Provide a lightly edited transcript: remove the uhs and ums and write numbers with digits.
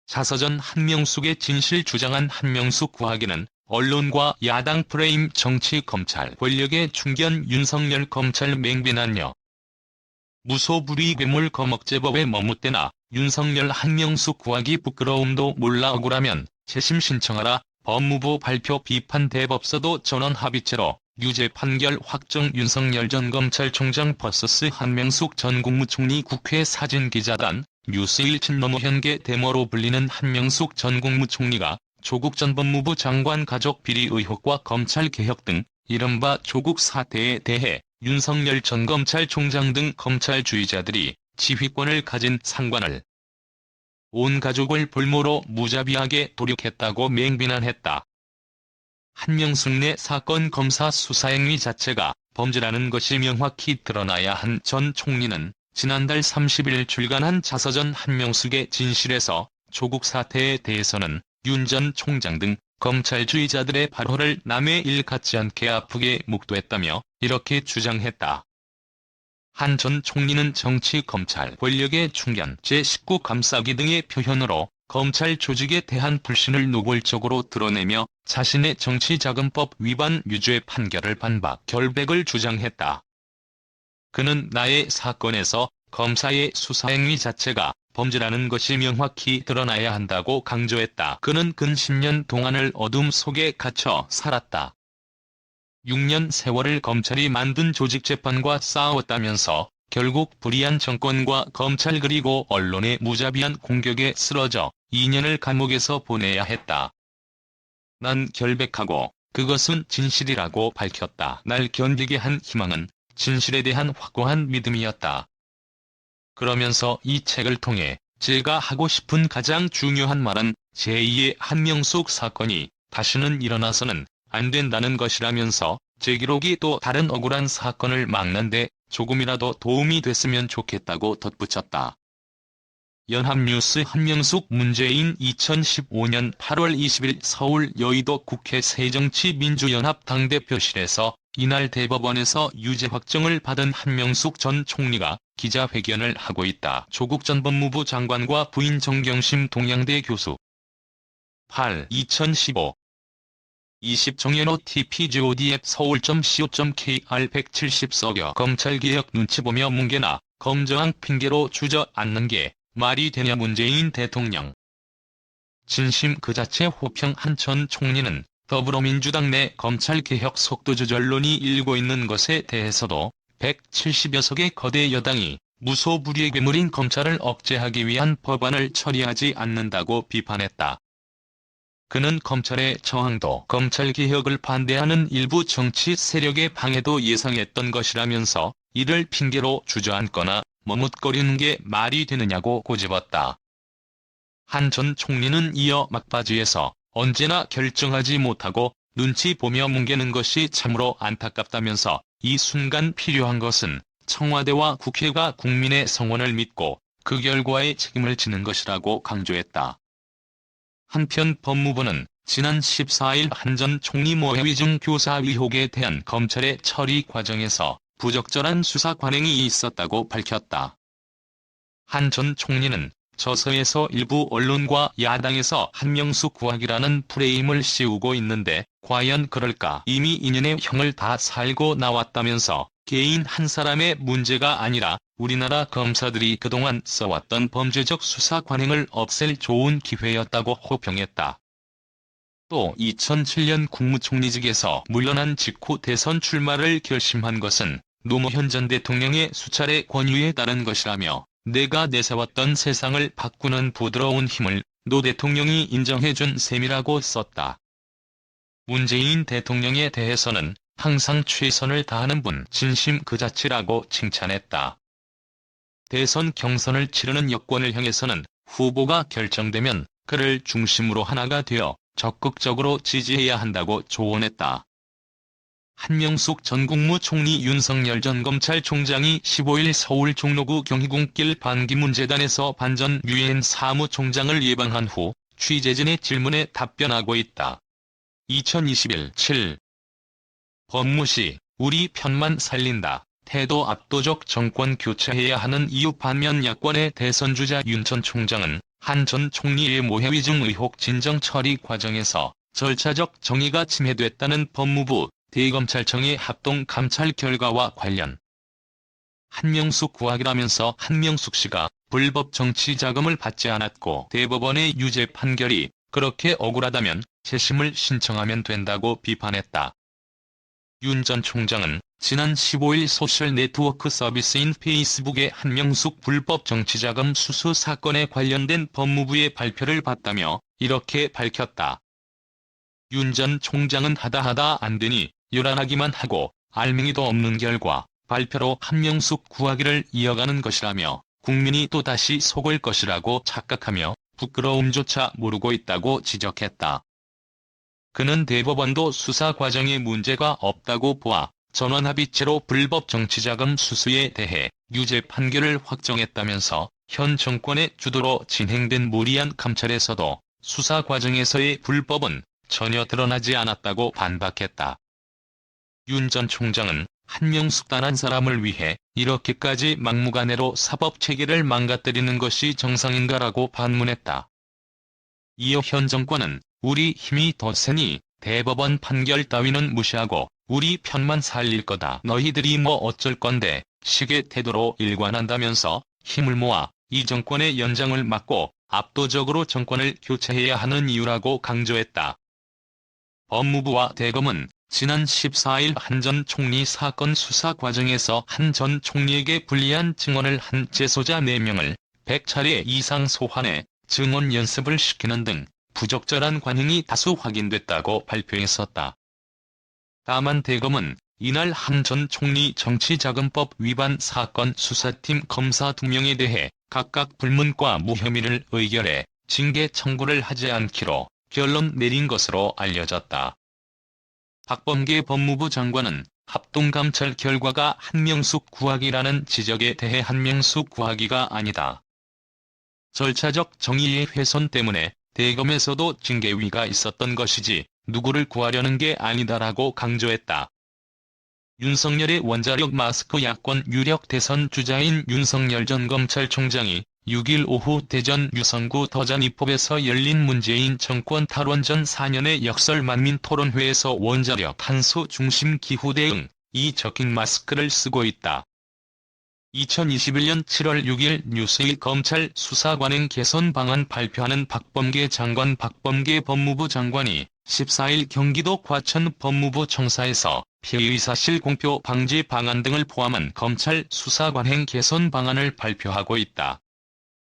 자서전 한명숙의 진실 주장한 한명숙 구하기는 언론과 야당 프레임 정치 검찰 권력의 충견 윤석열 검찰 맹비난녀 무소불위 괴물 거먹제법에 머뭇대나 윤석열 한명숙 구하기 부끄러움도 몰라 억울하면 재심 신청하라 법무부 발표 비판 대법서도 전원 합의체로 유죄 판결 확정 윤석열 전 검찰총장 vs 한명숙 전 국무총리 국회 사진기자단 뉴스1친 노무현계 데모로 불리는 한명숙 전 국무총리가 조국 전 법무부 장관 가족 비리 의혹과 검찰개혁 등 이른바 조국 사태에 대해 윤석열 전 검찰총장 등 검찰주의자들이 지휘권을 가진 상관을 온 가족을 볼모로 무자비하게 도륙했다고 맹비난했다. 한명숙 내 사건 검사 수사행위 자체가 범죄라는 것이 명확히 드러나야 한 전 총리는 지난달 30일 출간한 자서전 한명숙의 진실에서 조국 사태에 대해서는 윤 전 총장 등 검찰주의자들의 발언을 남의 일 같지 않게 아프게 묵도했다며 이렇게 주장했다. 한 전 총리는 정치 검찰 권력의 충견 제19 감싸기 등의 표현으로 검찰 조직에 대한 불신을 노골적으로 드러내며 자신의 정치자금법 위반 유죄 판결을 반박 결백을 주장했다. 그는 나의 사건에서 검사의 수사행위 자체가 범죄라는 것이 명확히 드러나야 한다고 강조했다. 그는 근 10년 동안을 어둠 속에 갇혀 살았다. 6년 세월을 검찰이 만든 조직재판과 싸웠다면서 결국 불의한 정권과 검찰 그리고 언론의 무자비한 공격에 쓰러져 2년을 감옥에서 보내야 했다. 난 결백하고 그것은 진실이라고 밝혔다. 날 견디게 한 희망은 진실에 대한 확고한 믿음이었다. 그러면서 이 책을 통해 제가 하고 싶은 가장 중요한 말은 제2의 한명숙 사건이 다시는 일어나서는 안 된다는 것이라면서 제 기록이 또 다른 억울한 사건을 막는데 조금이라도 도움이 됐으면 좋겠다고 덧붙였다. 연합뉴스 한명숙 문재인 2015년 8월 20일 서울 여의도 국회 새정치민주연합 당대표실에서 이날 대법원에서 유죄 확정을 받은 한명숙 전 총리가 기자회견을 하고 있다. 조국 전 법무부 장관과 부인 정경심 동양대 교수 2015 20정연호 tpgod 앱 서울.co.kr 170석여 검찰개혁 눈치 보며 뭉개나 검저항 핑계로 주저앉는 게 말이 되냐 문재인 대통령. 진심 그 자체 호평 한 전 총리는 더불어민주당 내 검찰개혁 속도 조절론이 일고 있는 것에 대해서도 170여 석의 거대 여당이 무소불위의 괴물인 검찰을 억제하기 위한 법안을 처리하지 않는다고 비판했다. 그는 검찰의 저항도 검찰개혁을 반대하는 일부 정치 세력의 방해도 예상했던 것이라면서 이를 핑계로 주저앉거나 머뭇거리는 게 말이 되느냐고 꼬집었다. 한 전 총리는 이어 막바지에서 언제나 결정하지 못하고 눈치 보며 뭉개는 것이 참으로 안타깝다면서 이 순간 필요한 것은 청와대와 국회가 국민의 성원을 믿고 그 결과에 책임을 지는 것이라고 강조했다. 한편 법무부는 지난 14일 한 전 총리 모해위증 교사 의혹에 대한 검찰의 처리 과정에서 부적절한 수사 관행이 있었다고 밝혔다. 한 전 총리는 저서에서 일부 언론과 야당에서 한명숙 구하기라는 프레임을 씌우고 있는데 과연 그럴까? 이미 2년의 형을 다 살고 나왔다면서 개인 한 사람의 문제가 아니라 우리나라 검사들이 그동안 써왔던 범죄적 수사 관행을 없앨 좋은 기회였다고 호평했다. 또 2007년 국무총리직에서 물러난 직후 대선 출마를 결심한 것은 노무현 전 대통령의 수차례 권유에 따른 것이라며 내가 내세웠던 세상을 바꾸는 부드러운 힘을 노 대통령이 인정해준 셈이라고 썼다. 문재인 대통령에 대해서는 항상 최선을 다하는 분 진심 그 자체라고 칭찬했다. 대선 경선을 치르는 여권을 향해서는 후보가 결정되면 그를 중심으로 하나가 되어 적극적으로 지지해야 한다고 조언했다. 한명숙 전 국무총리 윤석열 전 검찰총장이 15일 서울 종로구 경희궁길 반기문재단에서 반전 유엔 사무총장을 예방한 후 취재진의 질문에 답변하고 있다. 2021 7. 법무시 우리 편만 살린다. 태도 압도적 정권 교체해야 하는 이유 반면 야권의 대선주자 윤 전 총장은 한 전 총리의 모해 위증 의혹 진정 처리 과정에서 절차적 정의가 침해됐다는 법무부, 대검찰청의 합동 감찰 결과와 관련. 한명숙 구학이라면서 한명숙 씨가 불법 정치 자금을 받지 않았고 대법원의 유죄 판결이 그렇게 억울하다면 재심을 신청하면 된다고 비판했다. 윤 전 총장은 지난 15일 소셜 네트워크 서비스인 페이스북에 한명숙 불법 정치자금 수수 사건에 관련된 법무부의 발표를 봤다며 이렇게 밝혔다. 윤 전 총장은 하다 안 되니 요란하기만 하고 알맹이도 없는 결과 발표로 한명숙 구하기를 이어가는 것이라며 국민이 또다시 속을 것이라고 착각하며 부끄러움조차 모르고 있다고 지적했다. 그는 대법원도 수사 과정에 문제가 없다고 보아 전원합의체로 불법 정치자금 수수에 대해 유죄 판결을 확정했다면서 현 정권의 주도로 진행된 무리한 감찰에서도 수사 과정에서의 불법은 전혀 드러나지 않았다고 반박했다. 윤 전 총장은 한명숙 단 한 사람을 위해 이렇게까지 막무가내로 사법체계를 망가뜨리는 것이 정상인가라고 반문했다. 이어 현 정권은 우리 힘이 더 세니 대법원 판결 따위는 무시하고 우리 편만 살릴 거다. 너희들이 뭐 어쩔 건데 식의 태도로 일관한다면서 힘을 모아 이 정권의 연장을 막고 압도적으로 정권을 교체해야 하는 이유라고 강조했다. 법무부와 대검은 지난 14일 한 전 총리 사건 수사 과정에서 한 전 총리에게 불리한 증언을 한 재소자 4명을 100차례 이상 소환해 증언 연습을 시키는 등 부적절한 관행이 다수 확인됐다고 발표했었다. 다만 대검은 이날 한 전 총리 정치자금법 위반 사건 수사팀 검사 2명에 대해 각각 불문과 무혐의를 의결해 징계 청구를 하지 않기로 결론 내린 것으로 알려졌다. 박범계 법무부 장관은 합동감찰 결과가 한명숙 구하기라는 지적에 대해 한명숙 구하기가 아니다. 절차적 정의의 훼손 때문에 대검에서도 징계위가 있었던 것이지 누구를 구하려는 게 아니다라고 강조했다. 윤석열의 원자력 마스크 야권 유력 대선 주자인 윤석열 전 검찰총장이 6일 오후 대전 유성구 더잔이법에서 열린 문재인 정권 탈원 전 4년의 역설 만민토론회에서 원자력 탄소 중심 기후 대응 이 적힌 마스크를 쓰고 있다. 2021년 7월 6일 뉴스일 검찰 수사관행 개선 방안 발표하는 박범계 장관 박범계 법무부 장관이 14일 경기도 과천 법무부 청사에서 피의 사실 공표 방지 방안 등을 포함한 검찰 수사관행 개선 방안을 발표하고 있다.